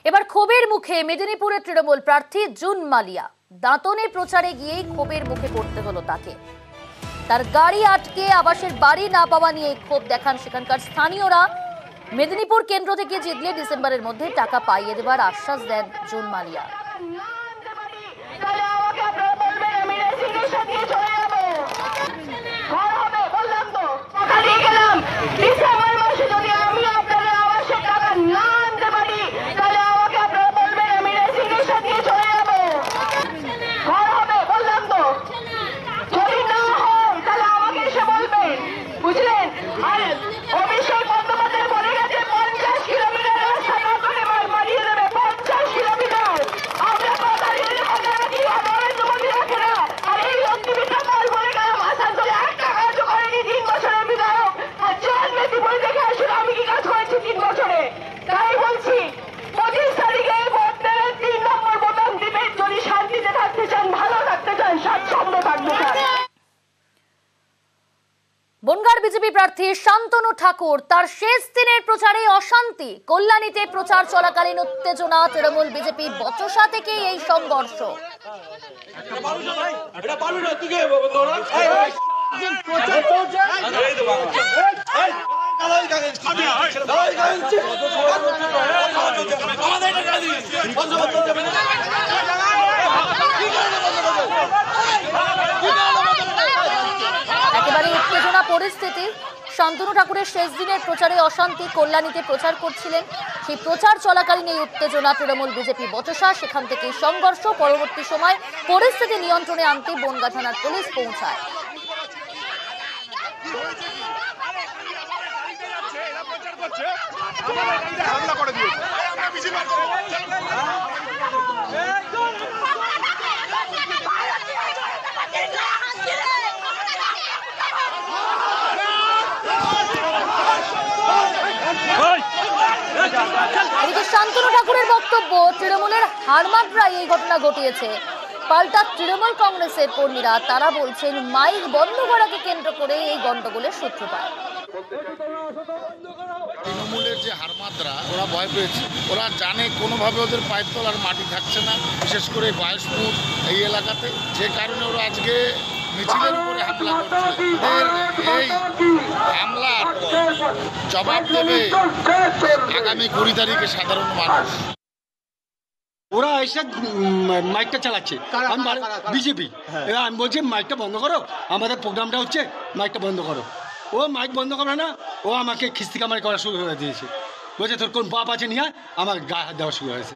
এবার ক্ষোভের মুখে মেদিনীপুরের তৃণমূল প্রার্থী জুন মালিয়া। দাঁতনে প্রচারে গিয়েই ক্ষোভের মুখে পড়তে হলো তাকে। তার গাড়ি আটকে আবাসের বাড়ি না পাওয়া নিয়ে ক্ষোভ দেখান সেখানকার স্থানীয়রা। মেদিনীপুর কেন্দ্র থেকে জিতলে ডিসেম্বরের মধ্যে টাকা পাইয়ে দেবার আশ্বাস দেন জুন মালিয়া। বনগাঁর বিজেপি প্রার্থী শান্তনু ঠাকুর তার শেষ দিনের প্রচারে অশান্তি। কল্যাণীতে প্রচার চলাকালীন উত্তেজনা। তৃণমূল বিজেপি বচসা থেকে এই সংঘর্ষ। একেবারে উত্তেজনা পরিস্থিতি। শান্তনু ঠাকুরের শেষ দিনের প্রচারে অশান্তি। কল্যাণীতে প্রচার করছিলেন, সেই প্রচার চলাকালীন এই উত্তেজনা। তৃণমূল বিজেপি বচসা, সেখান থেকে সংঘর্ষ। পরবর্তী সময় পরিস্থিতি নিয়ন্ত্রণে আনতে বনগাঁ থানার পুলিশ পৌঁছায়। এদিকে শান্তনু ঠাকুরের বক্তব্য, তৃণমূলের হারমাত্রায় এই ঘটনা ঘটিয়েছে। পাল্টা তৃণমূল কংগ্রেসের কর্মীরা তারা বলছেন মাইক বন্ধ করাকে কেন্দ্র করে এই গন্ডগোলের সূত্রপাত। তৃণমূলের যে হারমাত্রা, ওরা ভয় পেয়েছে। ওরা জানে কোনোভাবে ওদের পায়ের তলার মাটি থাকছে না, বিশেষ করে বায়সপুর এই এলাকাতে। যে কারণে ওরা আজকে মিছিলের উপরে হামলা করছে। এই হামলার জবাব দেবে আগামী 20 তারিখে সাধারণ মানুষ। ওরা এসে মাইকটা চালাচ্ছে, বিজেপি। এবার আমি বলছি মাইকটা বন্ধ করো, আমাদের প্রোগ্রামটা হচ্ছে, মাইকটা বন্ধ করো। ও মাইক বন্ধ করে না, ও আমাকে খিস্তি কামারি করা শুরু করে দিয়েছে। বলছে তোর কোন বাপ আছে নিয়ে আমার গায়ে হাত দেওয়া শুরু হয়েছে।